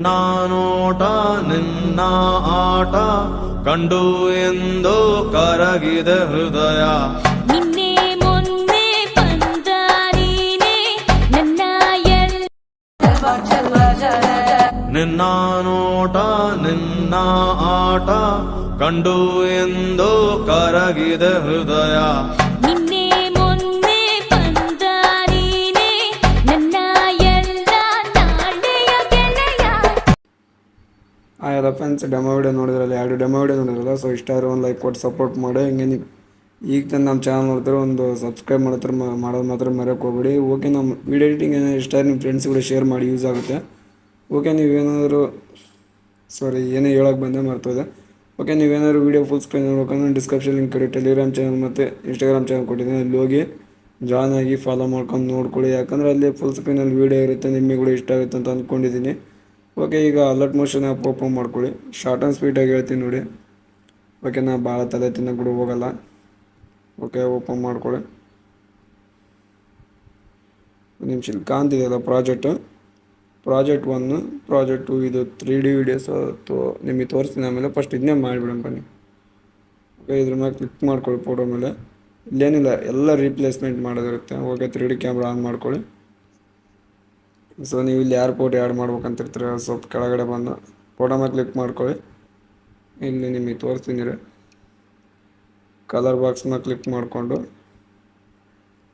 ನಾನೋಟ ನಿನ್ನ ಆಟ ಕಂಡು ಎಂದು ಕರಗಿದೆ ಹೃದಯ. ನಿನ್ನೆ ಮೊನ್ನೆ ಬಂದ ನೀನೆ ನನ್ನ ನಿನ್ನ ನೋಟ ನಿನ್ನ ಆಟ ಕಂಡು ಎಂದು ಕರಗಿದೆ ಹೃದಯ. ನಿನ್ನೆ ಮೊನ್ನೆ ಬಂದ ನೀನೆ ನನ್ನ ಎಲ್ಲ ನಾಳೆಯ ಗೆಳೆಯ. ಎಲ್ಲ ಫ್ರೆಂಡ್ಸ್, ಡೆಮೋ ವಿಡಿಯೋ ನೋಡಿದ್ರಲ್ಲ, 2 ಡೆಮೋ ವಿಡಿಯೋ ನೋಡಿದ್ರಲ್ಲ. ಸೊ ಇಷ್ಟ ಆದ್ರೆ ಒಂದು ಲೈಕ್ ಕೊಟ್ಟು ಸಪೋರ್ಟ್ ಮಾಡಿ. ಹಿಂಗೆ ನೀವು ಈಗ ತಂದು ನಮ್ಮ ಚಾನಲ್ ನೋಡ್ತಾರೆ, ಒಂದು ಸಬ್ಸ್ಕ್ರೈಬ್ ಮಾಡೋದು ಮಾತ್ರ ಮರೆಯೋಕೆ ಹೋಗ್ಬೇಡಿ. ಓಕೆ, ನಮ್ಮ ವಿಡಿಯೋ ಎಡಿಟಿಂಗ್ ಏನಾದ್ರು ಇಷ್ಟ ನಿಮ್ಮ ಫ್ರೆಂಡ್ಸ್ ಕೂಡ ಶೇರ್ ಮಾಡಿ, ಯೂಸ್ ಆಗುತ್ತೆ. ಓಕೆ, ನೀವೇನಾದರೂ ಏನೇ ಹೇಳೋಕೆ ಬಂದೆ ಮರ್ತೋದೆ. ಓಕೆ, ನೀವೇನಾದ್ರು ವೀಡಿಯೋ ಫುಲ್ ಸ್ಕ್ರೀನ್ ನೋಡ್ಕೊಂಡು ಡಿಸ್ಕ್ರಿಪ್ಷನ್ ಲಿಂಕ್ ಕಡೆ ಟೆಲಿಗ್ರಾಮ್ ಚಾನಲ್ ಮತ್ತು ಇನ್ಸ್ಟಾಗ್ರಾಮ್ ಚಾನಲ್ ಕೊಟ್ಟಿದ್ದೀನಿ, ಅಲ್ಲಿ ಹೋಗಿ ಜಾಯ್ನ್ ಆಗಿ ಫಾಲೋ ಮಾಡ್ಕೊಂಡು ನೋಡ್ಕೊಳ್ಳಿ. ಯಾಕಂದರೆ ಅಲ್ಲಿ ಫುಲ್ ಸ್ಕ್ರೀನಲ್ಲಿ ವೀಡಿಯೋ ಇರುತ್ತೆ, ನಿಮಗೆ ಕೂಡ ಇಷ್ಟ ಆಗುತ್ತೆ ಅಂತ ಅಂದ್ಕೊಂಡಿದ್ದೀನಿ. ಓಕೆ, ಈಗ ಅಲರ್ಟ್ ಮೋಷನ್ ಆ್ಯಪ್ ಓಪನ್ ಮಾಡ್ಕೊಳ್ಳಿ. ಶಾರ್ಟ್ ಆ್ಯಂಡ್ ಸ್ವೀಟಾಗಿ ಹೇಳ್ತೀನಿ ನೋಡಿ. ಓಕೆ, ನಾ ಭಾಳ ತಲೆ ತಿನ್ನಕ್ಕೆ ಕೂಡ ಹೋಗಲ್ಲ. ಓಕೆ, ಓಪನ್ ಮಾಡ್ಕೊಳ್ಳಿ. ಒಂದು ನಿಮಿಷ ಇಲ್ಲಿ ಕಾಣ್ತಿದೆಯಲ್ಲ ಪ್ರಾಜೆಕ್ಟ್ 1, ಪ್ರಾಜೆಕ್ಟ್ 2, ಇದು 3D ವಿಡಿಯೋಸ್ ನಿಮಗೆ ತೋರಿಸ್ತೀನಿ. ಆಮೇಲೆ ಫಸ್ಟ್ ಇದನ್ನೇ ಮಾಡಿಬಿಡೋಣ ಬನ್ನಿ. ಓಕೆ, ಇದ್ರ ಮೇಲೆ ಕ್ಲಿಕ್ ಮಾಡ್ಕೊಳ್ಳಿ. ಫೋಟೋ ಮೇಲೆ ಇಲ್ಲೇನಿಲ್ಲ, ಎಲ್ಲ ರೀಪ್ಲೇಸ್ಮೆಂಟ್ ಮಾಡೋದಿರುತ್ತೆ. ಓಕೆ, 3D ಕ್ಯಾಮ್ರಾ ಆನ್ ಮಾಡ್ಕೊಳ್ಳಿ. ಸೊ ನೀವು ಇಲ್ಲಿ ಯಾರು ಫೋಟೋ ಆ್ಯಡ್ ಮಾಡ್ಬೇಕಂತಿರ್ತೀರ, ಸ್ವಲ್ಪ ಕೆಳಗಡೆ ಬಂದು ಫೋಟೋ ಮೇಲೆ ಕ್ಲಿಕ್ ಮಾಡ್ಕೊಳ್ಳಿ. ಇಲ್ಲಿ ನಿಮಗೆ ತೋರಿಸ್ತೀನಿ. ಕಲರ್ ಬಾಕ್ಸ್ ಮೇಲೆ ಕ್ಲಿಕ್ ಮಾಡಿಕೊಂಡು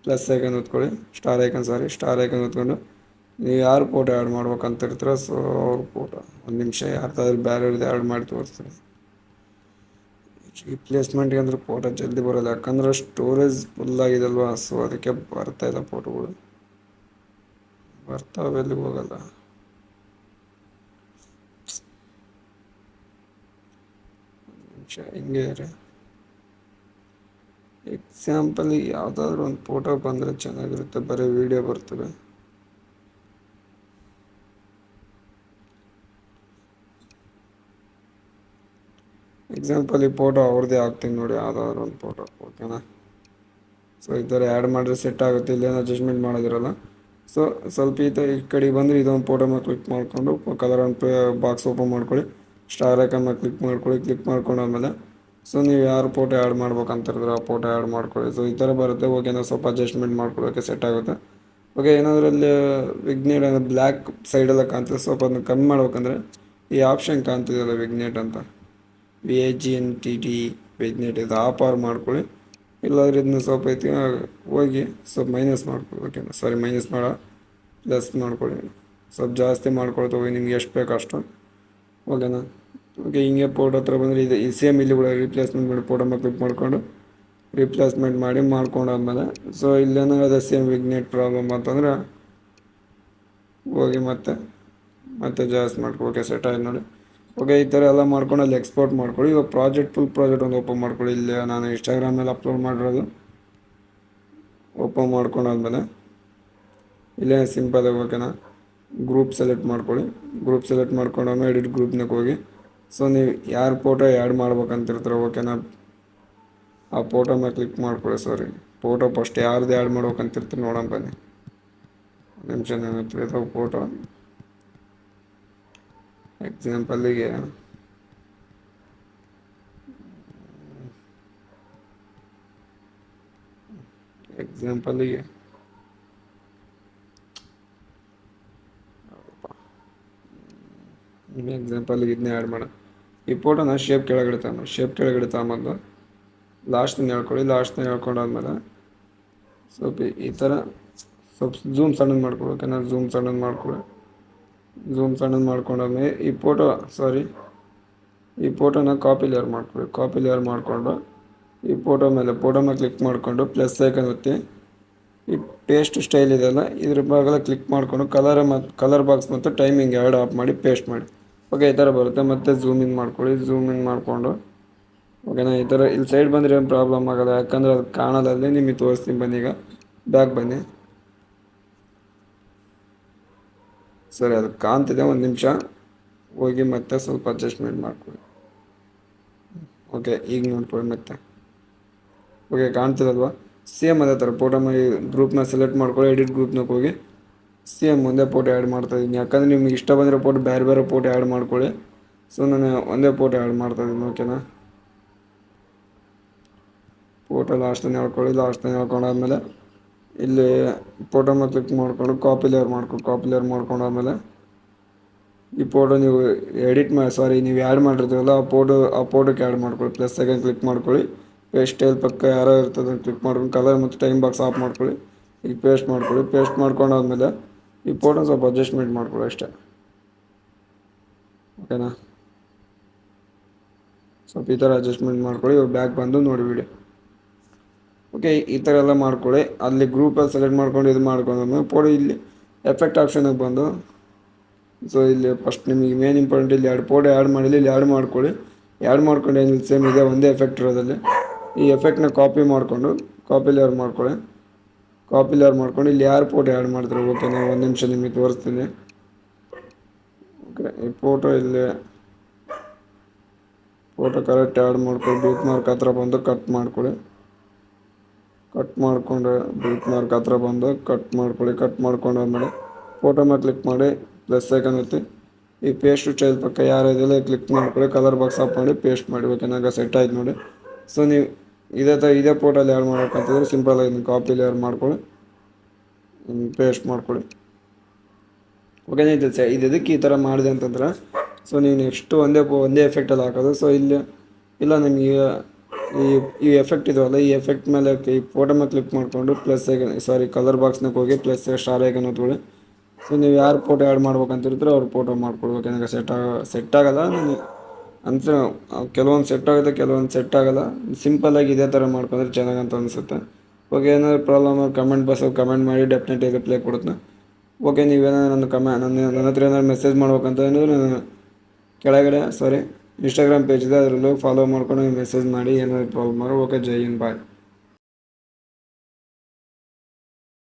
ಪ್ಲಸ್ ಐಕನ್ ಹೊತ್ಕೊಳ್ಳಿ, ಸ್ಟಾರ್ ಐಕನ್ ಹೊತ್ಕೊಂಡು ನೀವು ಯಾರು ಫೋಟೋ ಆ್ಯಡ್ ಮಾಡ್ಬೇಕಂತಿರ್ತೀರ, ಸೊ ಅವ್ರ ಫೋಟೋ ಒಂದು ನಿಮಿಷ ಯಾರ್ದಾದ್ರೂ ಬೇರೆಯವ್ರದ್ದು ಆ್ಯಡ್ ಮಾಡಿ ತೋರಿಸ್ತೀನಿ. ರಿಪ್ಲೇಸ್ಮೆಂಟ್ಗೆ ಅಂದ್ರೆ ಫೋಟೋ ಜಲ್ದಿ ಬರೋಲ್ಲ, ಯಾಕಂದ್ರೆ ಸ್ಟೋರೇಜ್ ಫುಲ್ ಆಗಿದಲ್ವಾ. ಸೊ ಅದಕ್ಕೆ ಬರ್ತಾಯಿಲ್ಲ ಫೋಟೋಗಳು, ಬರ್ತಾವೆ, ಎಲ್ಲಿಗೆ ಹೋಗಲ್ಲ. ನಿಮಿಷ ಹಿಂಗೆ ಇರಿ. ಎಕ್ಸಾಂಪಲ್ ಯಾವುದಾದ್ರೂ ಒಂದು ಫೋಟೋ ಬಂದರೆ ಚೆನ್ನಾಗಿರುತ್ತೆ, ಬರೀ ವಿಡಿಯೋ ಬರ್ತವೆ. ಎಕ್ಸಾಂಪಲ್ ಈ ಫೋಟೋ ಅವ್ರದ್ದೇ ಹಾಕ್ತೀನಿ ನೋಡಿ, ಯಾವುದಾದ್ರೂ ಒಂದು ಫೋಟೋ. ಓಕೆನಾ? ಸೊ ಈ ಥರ ಆ್ಯಡ್ ಮಾಡಿದ್ರೆ ಸೆಟ್ ಆಗುತ್ತೆ. ಇಲ್ಲೇನೋ ಅಡ್ಜಸ್ಟ್ಮೆಂಟ್ ಮಾಡೋದಿರಲ್ಲ. ಸೊ ಸ್ವಲ್ಪ ಈ ಕಡೆಗೆ ಬಂದರೆ ಇದೊಂದು ಫೋಟೋ ಮೇಲೆ ಕ್ಲಿಕ್ ಮಾಡಿಕೊಂಡು ಕಲರ್ ಒಂದು ಬಾಕ್ಸ್ ಓಪನ್ ಮಾಡ್ಕೊಳ್ಳಿ. ಸ್ಟಾರ್ ಐಕನ್ ಮೇಲೆ ಕ್ಲಿಕ್ ಮಾಡ್ಕೊಂಡಾದ್ಮೇಲೆ ಸೊ ನೀವು ಯಾರು ಫೋಟೋ ಆ್ಯಡ್ ಮಾಡ್ಬೇಕಂತಿರಿದ್ರೆ ಆ ಫೋಟೋ ಆ್ಯಡ್ ಮಾಡ್ಕೊಳ್ಳಿ. ಸೊ ಈ ಥರ ಬರುತ್ತೆ. ಓಕೆ, ನಾವು ಸ್ವಲ್ಪ ಅಡ್ಜಸ್ಟ್ಮೆಂಟ್ ಮಾಡ್ಕೊಳ್ಳೋಕ್ಕೆ ಸೆಟ್ ಆಗುತ್ತೆ. ಓಕೆ, ಏನಾದ್ರಲ್ಲಿ ವಿಗ್ನೇಟ್ ಬ್ಲ್ಯಾಕ್ ಸೈಡೆಲ್ಲ ಕಾಣ್ತದೆ, ಸ್ವಲ್ಪ ಅದನ್ನ ಕಮ್ಮಿ ಮಾಡ್ಬೇಕಂದ್ರೆ ಈ ಆಪ್ಷನ್ ಕಾಣ್ತಿದೆಯಲ್ಲ ವಿಗ್ನೇಟ್ ಅಂತ, VIGNET ವಿಗ್ನೇಟ್, ಇದು ಆಫ್ ಆರ್ ಮಾಡ್ಕೊಳ್ಳಿ. ಇಲ್ಲಾಂದ್ರೆ ಇದನ್ನ ಸ್ವಲ್ಪ ಐತಿ ಹೋಗಿ ಸ್ವಲ್ಪ ಮೈನಸ್ ಮಾಡ್ಕೊಳ್ಳಿ. ಓಕೆನಾ? ಮೈನಸ್ ಪ್ಲಸ್ ಮಾಡ್ಕೊಳ್ಳಿ. ಸ್ವಲ್ಪ ಜಾಸ್ತಿ ಮಾಡ್ಕೊಳ್ತೇವೆ, ನಿಮ್ಗೆ ಎಷ್ಟು ಬೇಕು ಅಷ್ಟು. ಓಕೆನಾ? ಓಕೆ, ಹಿಂಗೆ ಫೋಟೋ ಹತ್ರ ಬಂದರೆ ಇದು ಸೇಮ್ ಇಲ್ಲಿ ಕೂಡ ರೀಪ್ಲೇಸ್ಮೆಂಟ್ ಮಾಡಿ ಫೋಟೋ ಮೇಲೆ ಕ್ಲಿಕ್ ಮಾಡಿಕೊಂಡು ರೀಪ್ಲೇಸ್ಮೆಂಟ್ ಮಾಡ್ಕೊಂಡಾದ್ಮೇಲೆ ಸೊ ಇಲ್ಲೇನಾಗ ಅದೇ ಸೇಮ್ ವಿಗ್ನೇಟ್ ಪ್ರಾಬ್ಲಮ್ ಅಂತಂದ್ರೆ ಹೋಗಿ ಮತ್ತೆ ಜಾಸ್ತಿ ಮಾಡ್ಕೊ. ಓಕೆ, ಸೆಟ್ ಆಯ್ತು ನೋಡಿ. ಓಕೆ, ಈ ಥರ ಎಲ್ಲ ಮಾಡ್ಕೊಂಡು ಅಲ್ಲಿ ಎಕ್ಸ್ಪೋರ್ಟ್ ಮಾಡ್ಕೊಳ್ಳಿ. ಇವಾಗ ಫುಲ್ ಪ್ರಾಜೆಕ್ಟ್ ಒಂದು ಓಪನ್ ಮಾಡ್ಕೊಳ್ಳಿ. ಇಲ್ಲಿ ನಾನು ಇನ್ಸ್ಟಾಗ್ರಾಮಲ್ಲಿ ಅಪ್ಲೋಡ್ ಮಾಡಿರೋದು ಓಪನ್ ಮಾಡ್ಕೊಂಡಾದ್ಮೇಲೆ ಇಲ್ಲೇ ಸಿಂಪಲ್. ಓಕೆನಾ? ಗ್ರೂಪ್ ಸೆಲೆಕ್ಟ್ ಮಾಡ್ಕೊಳ್ಳಿ. ಗ್ರೂಪ್ ಸೆಲೆಕ್ಟ್ ಮಾಡ್ಕೊಂಡಾದ್ಮೇಲೆ ಎಡಿಟ್ ಗ್ರೂಪ್ನಾಗ ಹೋಗಿ ಸೊ ನೀವು ಯಾರು ಫೋಟೋ ಆ್ಯಡ್ ಮಾಡ್ಬೇಕಂತಿರ್ತಾರೆ. ಓಕೆನಾ? ಆ ಫೋಟೋ ಮೇಲೆ ಕ್ಲಿಕ್ ಮಾಡ್ಕೊಳ್ಳಿ. ಫೋಟೋ ಫಸ್ಟ್ ಯಾರ್ದು ಆ್ಯಡ್ ಮಾಡ್ಬೇಕಂತಿರ್ತೀರಿ ನೋಡೋಣ ಬನ್ನಿ. ನಿಮಿಷ ನೆನಪಿದೆ ಫೋಟೋ. ಎಕ್ಸಾಂಪಲ್ಲಿಗೆ ಇದನ್ನೇ ಆ್ಯಡ್ ಮಾಡೋಣ. ಈ ಫೋಟೋನ ಶೇಪ್ ಕೆಳಗಡೆ ತಗೊಂಬಂದು ಲಾಸ್ಟ್ನ ಹೇಳ್ಕೊಂಡಾದ್ಮೇಲೆ ಸ್ವಲ್ಪ ಈ ಥರ ಸ್ವಲ್ಪ ಝೂಮ್ ಸಣ್ಣದು ಮಾಡ್ಕೊಳ್ಳಿ. ಓಕೆನಾ? ಝೂಮ್ ಸಣ್ಣದು ಮಾಡ್ಕೊಂಡಾದ್ಮೇಲೆ ಈ ಫೋಟೋನ ಕಾಪಿ ಲೇಯರ್ ಮಾಡ್ಕೊಂಡು ಈ ಫೋಟೋ ಮೇಲೆ ಕ್ಲಿಕ್ ಮಾಡಿಕೊಂಡು ಪ್ಲಸ್ ಐಕನ್ ಒತ್ತಿ ಈ ಪೇಸ್ಟ್ ಸ್ಟೈಲ್ ಇದೆಯಲ್ಲ ಇದ್ರ ಭಾಗದಲ್ಲಿ ಕ್ಲಿಕ್ ಮಾಡಿಕೊಂಡು ಕಲರ್ ಬಾಕ್ಸ್ ಮತ್ತು ಟೈಮಿಂಗ್ ಎರಡು ಆಫ್ ಮಾಡಿ ಪೇಸ್ಟ್ ಮಾಡಿ. ಓಕೆ, ಈ ಥರ ಬರುತ್ತೆ. ಮತ್ತು ಝೂಮ್ ಇನ್ ಮಾಡಿಕೊಂಡು ಓಕೆನಾ? ಈ ಥರ ಇಲ್ಲಿ ಸೈಡ್ ಬಂದರೆ ಏನು ಪ್ರಾಬ್ಲಮ್ ಆಗೋಲ್ಲ, ಯಾಕಂದರೆ ಅದು ಕಾಣೋದಲ್ಲಿ ನಿಮಗೆ ತೋರಿಸ್ತೀನಿ. ಬನ್ನಿ, ಈಗ ಬ್ಯಾಕ್ ಬನ್ನಿ. ಅದು ಕಾಣ್ತಿದೆ, ಒಂದು ನಿಮಿಷ ಹೋಗಿ ಮತ್ತೆ ಸ್ವಲ್ಪ ಅಡ್ಜಸ್ಟ್ಮೆಂಟ್ ಮಾಡ್ಕೊಳ್ಳಿ. ಓಕೆ, ಈಗ ನೋಡ್ಕೊಳ್ಳಿ ಮತ್ತೆ. ಓಕೆ, ಕಾಣ್ತಿದಲ್ವಾ? ಸೇಮ್ ಅದೇ ಥರ ಫೋಟೋ ಗ್ರೂಪ್ನ ಸೆಲೆಕ್ಟ್ ಮಾಡ್ಕೊಳ್ಳಿ. ಎಡಿಟ್ ಗ್ರೂಪ್ನಾಗ ಹೋಗಿ ಸೇಮ್ ಒಂದೇ ಫೋಟೋ ಆ್ಯಡ್ ಮಾಡ್ತಾಯಿದ್ದೀನಿ, ಯಾಕಂದರೆ ನಿಮ್ಗೆ ಇಷ್ಟ ಬಂದಿರೋ ಫೋಟೋ ಬೇರೆ ಬೇರೆ ಫೋಟೋ ಆ್ಯಡ್ ಮಾಡ್ಕೊಳ್ಳಿ. ಸೊ ನಾನು ಒಂದೇ ಫೋಟೋ ಆ್ಯಡ್ ಮಾಡ್ತಾಯಿದ್ದೀನಿ. ಓಕೆನಾ, ಫೋಟೋ ಲಾಸ್ಟನ್ನು ಹೇಳ್ಕೊಳ್ಳಿ. ಲಾಸ್ಟನ್ನು ಹೇಳ್ಕೊಂಡಾದ್ಮೇಲೆ ಇಲ್ಲಿ ಫೋಟೋ ಮೇಲೆ ಕ್ಲಿಕ್ ಮಾಡಿಕೊಂಡು ಕಾಪಿ ಲೇಯರ್ ಮಾಡ್ಕೊಂಡಾದ್ಮೇಲೆ ಈ ಫೋಟೋ ನೀವು ನೀವು ಆ್ಯಡ್ ಮಾಡಿರ್ತೀರಲ್ಲ ಆ ಫೋಟೋಕ್ಕೆ ಆ್ಯಡ್ ಮಾಡ್ಕೊಳ್ಳಿ. ಪ್ಲಸ್ ಸೆಕೆಂಡ್ ಕ್ಲಿಕ್ ಮಾಡ್ಕೊಳ್ಳಿ. ಪೇಸ್ಟ್ ಸ್ಟೈಲ್ ಪಕ್ಕ ಯಾರೋ ಇರ್ತದೆ ಕ್ಲಿಕ್ ಮಾಡ್ಕೊಂಡು ಕಲರ್ ಮತ್ತು ಟೈಮ್ ಬಾಕ್ಸ್ ಆಫ್ ಮಾಡ್ಕೊಳ್ಳಿ. ಈಗ ಪೇಸ್ಟ್ ಮಾಡ್ಕೊಳ್ಳಿ. ಪೇಸ್ಟ್ ಮಾಡ್ಕೊಂಡಾದ್ಮೇಲೆ ಈ ಫೋಟೋ ಸ್ವಲ್ಪ ಅಡ್ಜಸ್ಟ್ಮೆಂಟ್ ಮಾಡ್ಕೊಳ್ಳಿ ಅಷ್ಟೇ. ಓಕೆನಾ, ಸ್ವಲ್ಪ ಈ ಥರ ಅಡ್ಜಸ್ಟ್ಮೆಂಟ್ ಮಾಡ್ಕೊಳ್ಳಿ. ಇವಾಗ ಬ್ಯಾಕ್ ಬಂದು ನೋಡಿ ವಿಡಿಯೋ. ಓಕೆ, ಈ ಥರ ಎಲ್ಲ ಮಾಡ್ಕೊಳ್ಳಿ. ಅಲ್ಲಿ ಗ್ರೂಪಲ್ಲಿ ಸೆಲೆಕ್ಟ್ ಮಾಡ್ಕೊಂಡು ಇದು ಮಾಡ್ಕೊಂಡು ಫೋಟೋ ಇಲ್ಲಿ ಎಫೆಕ್ಟ್ ಆಪ್ಷನಿಗೆ ಬಂದು ಸೊ ಇಲ್ಲಿ ಫಸ್ಟ್ ನಿಮಗೆ ಮೇನ್ ಇಂಪಾರ್ಟೆಂಟ್ ಇಲ್ಲಿ ಎರಡು ಫೋಟೋ ಆ್ಯಡ್ ಮಾಡಿಲ್ಲ, ಇಲ್ಲಿ ಆ್ಯಡ್ ಮಾಡ್ಕೊಳ್ಳಿ. ಆ್ಯಡ್ ಮಾಡ್ಕೊಂಡು ಏನಿಲ್ಲ ಸೇಮ್ ಇದೆ, ಒಂದೇ ಎಫೆಕ್ಟ್ ಇರೋದಲ್ಲಿ ಈ ಎಫೆಕ್ಟ್ನ ಕಾಪಿ ಲೇಯರ್ ಮಾಡ್ಕೊಂಡು ಇಲ್ಲಿ ಯಾರು ಫೋಟೋ ಆ್ಯಡ್ ಮಾಡ್ತಾರೆ. ಓಕೆನಾ, ಒಂದು ನಿಮಿಷ ನಿಮಗೆ ತೋರಿಸ್ತೀನಿ. ಓಕೆ, ಈ ಫೋಟೋ ಕರೆಕ್ಟ್ ಆ್ಯಡ್ ಮಾಡ್ಕೊಳ್ಳಿ. ಬೀಟ್ ಮಾರ್ಕ್ ಹತ್ರ ಬಂದು ಕಟ್ ಮಾಡ್ಕೊಳ್ಳಿ. ಬೀಟ್ ಮಾರ್ಕ್ ಹತ್ರ ಬಂದು ಕಟ್ ಮಾಡ್ಕೊಂಡಾದ್ಮೇಲೆ ಫೋಟೋ ಮೇಲೆ ಕ್ಲಿಕ್ ಮಾಡಿ ಪ್ಲಸ್ ಐಕನ್ ಒತ್ತಿ ಈ ಪೇಸ್ಟ್ ಸ್ಟೈಲ್ ಪಕ್ಕ ಯಾರು ಇದೆಲ್ಲ ಕ್ಲಿಕ್ ಮಾಡ್ಕೊಳ್ಳಿ. ಕಲರ್ ಬಾಕ್ಸ್ ಆಫ್ ಮಾಡಿ ಪೇಸ್ಟ್ ಮಾಡಿ. ಓಕೆನಾಗ ಸೆಟ್ ಆಯ್ತು ನೋಡಿ. ಸೊ ನೀವು ಇದೇ ಫೋಟೋಲ್ಲಿ ಆ್ಯಡ್ ಮಾಡ್ಬೇಕಂತಂದ್ರೆ ಸಿಂಪಲಾಗಿ ಕಾಪಿ ಲೇಯರ್ ಮಾಡ್ಕೊಳ್ಳಿ, ಪೇಸ್ಟ್ ಮಾಡ್ಕೊಳ್ಳಿ. ಓಕೆನಾ, ಇದು ಇದಕ್ಕೆ ಈ ಥರ ಮಾಡಿದೆ ಅಂತಂದ್ರೆ ಸೊ ನೀವು ನೆಕ್ಸ್ಟು ಒಂದೇ ಎಫೆಕ್ಟಲ್ಲಿ ಹಾಕೋದು. ಸೊ ಇಲ್ಲ ನಿಮಗೆ ಈ ಎಫೆಕ್ಟ್ ಇದೆಯಲ್ಲ, ಈ ಎಫೆಕ್ಟ್ ಮೇಲೆ ಈ ಫೋಟೋ ಮೇಲೆ ಕ್ಲಿಕ್ ಮಾಡಿಕೊಂಡು ಕಲರ್ ಬಾಕ್ಸ್ನಾಗ ಹೋಗಿ ಪ್ಲಸ್ ಸ್ಟಾರ್ ಐಕನ್ ಒತ್ಕೊಳ್ಳಿ. ಸೊ ನೀವು ಯಾರು ಫೋಟೋ ಆ್ಯಡ್ ಮಾಡ್ಬೇಕಂತಿರ್ತೀರೋ ಅವ್ರು ಫೋಟೋ ಮಾಡ್ಕೊಳ್ಬೇಕು. ಏನಾಗ ಸೆಟ್ ಆಗಲ್ಲ ಅಂದರೆ ಕೆಲವೊಂದು ಸೆಟ್ ಆಗುತ್ತೆ, ಕೆಲವೊಂದು ಸೆಟ್ ಆಗಲ್ಲ. ಸಿಂಪಲ್ಲಾಗಿ ಇದೇ ಥರ ಮಾಡ್ಕೊಂಡ್ರೆ ಚೆನ್ನಾಗಂತ ಅನಿಸುತ್ತೆ. ಓಕೆ, ಏನಾದ್ರು ಪ್ರಾಬ್ಲಮ್ ಕಮೆಂಟ್ ಬಾಕ್ಸಲ್ಲಿ ಕಮೆಂಟ್ ಮಾಡಿ, ಡೆಫಿನೆಟ್ಲಿ ರಿಪ್ಲೈ ಕೊಡುತ್ತೆ. ಓಕೆ, ನೀವೇನಾದ್ರು ನನ್ನ ಹತ್ರ ಏನಾದ್ರು ಮೆಸೇಜ್ ಮಾಡ್ಬೇಕಂತ ಅಂದರೆ ನಾನು ಕೆಳಗಡೆ ಇನ್ಸ್ಟಾಗ್ರಾಮ್ ಪೇಜ್ ಇದೆ, ಅದರಲ್ಲೂ ಫಾಲೋ ಮಾಡ್ಕೊಂಡು ಮೆಸೇಜ್ ಮಾಡಿ ಏನಾದ್ರು ಪ್ರಾಬ್ಲಮ್ ಮಾಡಿ. ಓಕೆ, ಜೈ ಹಿಂದ್, ಬಾಯ್.